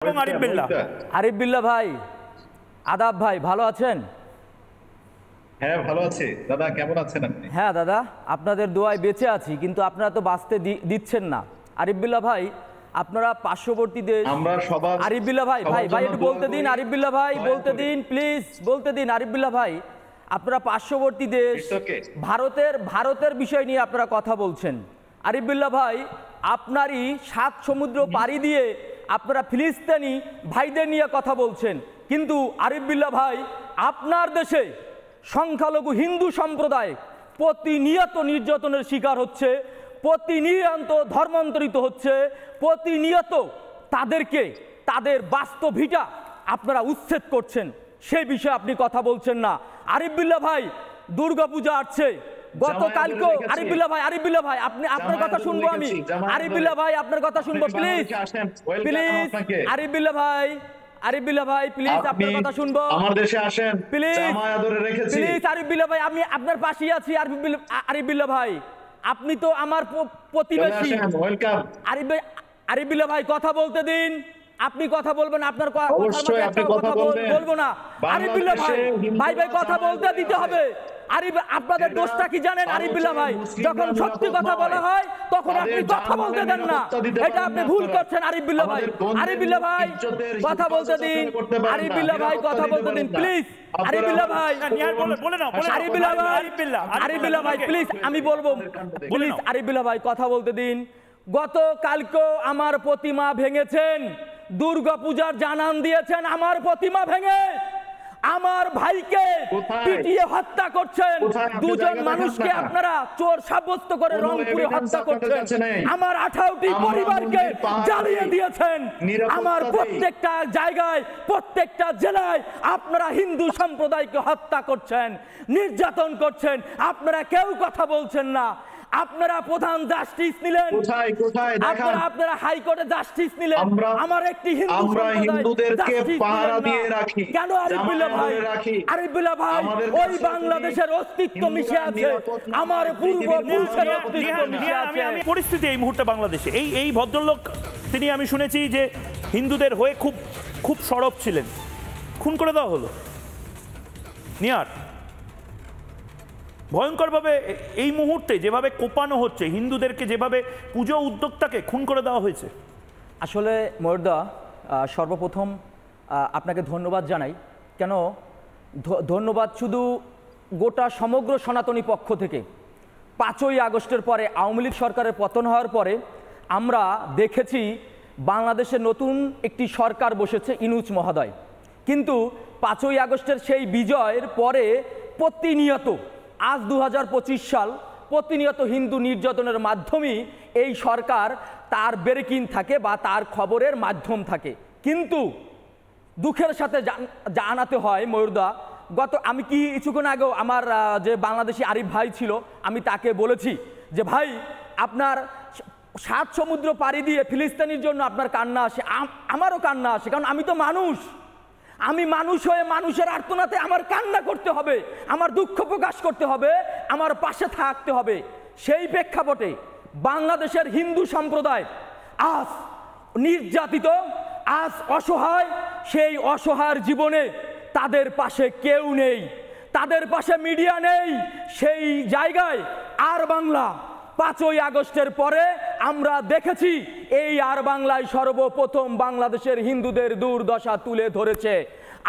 এবং আরিফ বিল্লাহ ভাই, আদাব ভাই, ভালো আছেন? হ্যাঁ ভালো আছি দাদা, কেমন আছেন আপনি? হ্যাঁ দাদা, আপনাদের দোয়ায় বেঁচে আছি, কিন্তু আপনারা তো বাঁচতে দিচ্ছেন না। আরিফ বিল্লাহ ভাই, আপনারা পার্শ্ববর্তী দেশ, আমরা সবার আরিফ বিল্লাহ ভাই একটু বলতে দিন, আরিফ বিল্লাহ ভাই বলতে দিন, প্লিজ বলতে দিন। আরিফ বিল্লাহ ভাই, আপনারা পার্শ্ববর্তী দেশ ভারতের বিষয় নিয়ে আপনারা কথা বলছেন। আরিফ বিল্লাহ ভাই, আপনারই 7 সমুদ্র পাড়ি দিয়ে আপনারা ফিলিস্তিনি ভাইদের নিয়ে কথা বলছেন, কিন্তু আরিফ বিল্লাহ ভাই, আপনার দেশে সংখ্যালঘু হিন্দু সম্প্রদায় প্রতিনিয়ত নির্যাতনের শিকার হচ্ছে, প্রতিনিয়ত ধর্মান্তরিত হচ্ছে, প্রতিনিয়ত তাদেরকে তাদের বাস্তব ভিটা আপনারা উচ্ছেদ করছেন, সেই বিষয়ে আপনি কথা বলছেন না। আরিফ বিল্লাহ ভাই, দুর্গাপূজা আসছে, গতকালকে আরিফ বিল্লাহ ভাই আপনি আপনার কথা শুনবো আমি। আরিফ বিল্লাহ ভাই, আপনার কথা শুনবো প্লিজ প্লিজ। আরিফ বিল্লাহ ভাই প্লিজ, আপনার কথা শুনবো। আমার দেশে আসেন, প্লিজ জামায়া ধরে রেখেছি প্লিজ। আরিফ বিল্লাহ ভাই, আমি আপনার পাশেই আছি। আরিফ বিল্লাহ ভাই, আপনি তো আমার প্রতিবেশী। আরিফ বিল্লাহ ভাই, কথা বলতে দিন। আপনি কথা বলবেন, আপনার কথা বলবো না। আরিফ বিল্লাহ ভাই কথা বলতে দিতে হবে। আরিফ, আপনাদের দোষটা কি জানেন? আরিফ বিল্লাহ ভাই, যখন সত্যি কথা বলা হয় তখন আপনি কথা বলতে দেন না, এটা আপনি ভুল করছেন। আরিফ বিল্লাহ ভাই কথা বলতে দিন। আরিফ বিল্লাহ ভাই কথা বলতে দিন প্লিজ। আরিফ বিল্লাহ ভাই, আরিফ বিল্লাহ ভাই প্লিজ, আমি বলবো প্লিজ। আরিফ বিল্লাহ ভাই কথা বলতে দিন। গতকালকে আমার প্রতিমা ভেঙেছেন, দুর্গাপূজার জানান দিয়েছেন, আমার প্রতিমা ভেঙে আমার ভাইকে পিটিয়ে হত্যা করছেন। দুজন মানুষকে আপনারা চোর সাব্যস্ত করে রংপুরে হত্যা করছেন। আমার 18টি পরিবারকে জ্বালিয়ে দিয়েছেন। আমার প্রত্যেকটা জায়গায়, প্রত্যেকটা জেলায় আপনারা হিন্দু সম্প্রদায়কে হত্যা করছেন, নির্যাতন করছেন। আপনারা কেউ কথা বলছেন না। আপনারা প্রধান জাস্টিস নিলেন, আপনারা হাইকোর্টে জাস্টিস নিলেন, আমার একটি হিন্দুদেরকে পাহারা দিয়ে রাখি কেন? আরিফ বিল্লাহ ভাই, ওই বাংলাদেশের অস্তিত্ব মিশে আছে, আমার পূর্বপুরুষের অস্তিত্ব মিশে আছে। পরিস্থিতি এই মুহূর্তে বাংলাদেশে, এই ভদ্রলোক, তিনি আমি শুনেছি যে হিন্দুদের হয়ে খুব সরব ছিলেন, খুন করে দেওয়া হলো নিয়ার। ভয়ঙ্করভাবে এই মুহূর্তে যেভাবে কোপানো হচ্ছে হিন্দুদেরকে, যেভাবে পুজো উদ্যোক্তাকে খুন করে দেওয়া হয়েছে। আসলে ময়ূরদা, সর্বপ্রথম আপনাকে ধন্যবাদ জানাই। কেন ধন্যবাদ? শুধু গোটা সমগ্র সনাতনী পক্ষ থেকে 5ই আগস্টের পরে, আওয়ামী লীগ সরকারের পতন হওয়ার পরে আমরা দেখেছি বাংলাদেশে নতুন একটি সরকার বসেছে, ইনুচ মহোদয়। কিন্তু 5ই আগস্টের সেই বিজয়ের পরে প্রতিনিয়ত, আজ 2025 সাল, প্রতিনিয়ত হিন্দু নির্যাতনের মাধ্যমেই এই সরকার তার ব্রেকিং থাকে বা তার খবরের মাধ্যম থাকে। কিন্তু দুঃখের সাথে জানাতে হয় ময়ূরদা, আমি কিছুক্ষণ আগেও আমার যে বাংলাদেশি আরিফ ভাই ছিল, আমি তাকে বলেছি যে ভাই, আপনার 7 সমুদ্র পাড়ি দিয়ে ফিলিস্তিনির জন্য আপনার কান্না আসে, আমারও কান্না আসে, কারণ আমি তো মানুষ। আমি মানুষ হয়ে মানুষের আর্তনাতে আমার কান্না করতে হবে, আমার দুঃখ প্রকাশ করতে হবে, আমার পাশে থাকতে হবে। সেই প্রেক্ষাপটে বাংলাদেশের হিন্দু সম্প্রদায় আজ নির্যাতিত, আজ অসহায়। সেই অসহায়ের জীবনে তাদের পাশে কেউ নেই, তাদের পাশে মিডিয়া নেই। সেই জায়গায় আর বাংলা 5ই আগস্টের পরে আমরা দেখেছি, এই আর বাংলায় সর্বপ্রথম বাংলাদেশের হিন্দুদের দুর্দশা তুলে ধরেছে।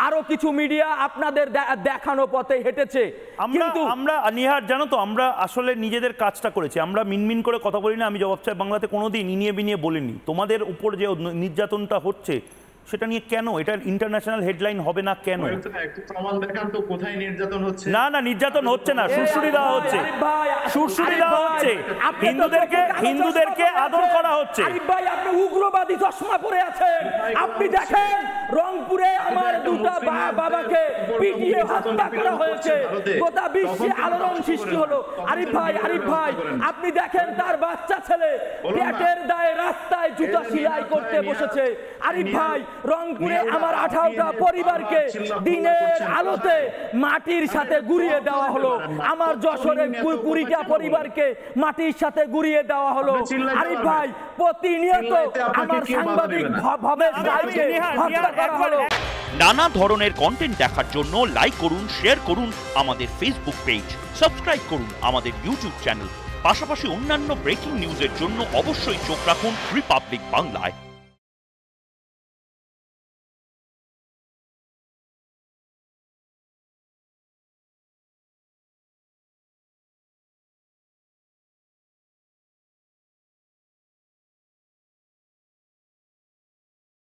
আরো কিছু মিডিয়া আপনাদের দেখানো পথে হেঁটেছে, কিন্তু আমরা নিহার, জানো তো, আমরা আসলে নিজেদের কাজটা করেছি। আমরা মিনমিন করে কথা বলি না। আমি জবাব চাই বাংলাতে কোনোদিন ইনিয়ে বিনিয়ে বলিনি। তোমাদের উপর যে নির্যাতনটা হচ্ছে সেটা নিয়ে কেন এটা ইন্টারন্যাশনাল হেডলাইন হবে না কেন? না না, নির্যাতন হচ্ছে না, সুরসুরি দেওয়া হচ্ছে, সুরসুরি দেওয়া হচ্ছে, হিন্দুদেরকে আদর করা হচ্ছে। আরিফ ভাই, আপনি উগ্রবাদী চশমা পরে আছেন। আপনি দেখেন রংপুরে আমার দুটো বাবাকে পিটিয়ে হত্যা করা হয়েছে, গোটা বিশ্বে আলোড়ন সৃষ্টি হলো। আরিফ ভাই আপনি দেখেন তার বাচ্চা ছেলে পেটের দায়ে রাস্তায় জুতা সেলাই করতে বসেছে। আরিফ ভাই, রংপুরে আমার 18টা পরিবারকে দিনের আলোতে মাটির সাথে গুড়িয়ে দেওয়া হলো, আমার যশোরের 20টা পরিবারকে মাটির সাথে গুড়িয়ে দেওয়া হলো। আরিফ ভাই, প্রতিনিয়ত আমার সাংবাদিক ভবেশ রায়কে হত্যা করা হলো। নানা ধরনের কন্টেন্ট দেখার জন্য লাইক করুন, শেয়ার করুন আমাদের ফেসবুক পেজ, সাবস্ক্রাইব করুন আমাদের ইউটিউব চ্যানেল। পাশাপাশি অন্যান্য ব্রেকিং নিউজের জন্য অবশ্যই চোখ রাখুন রিপাবলিক বাংলায়।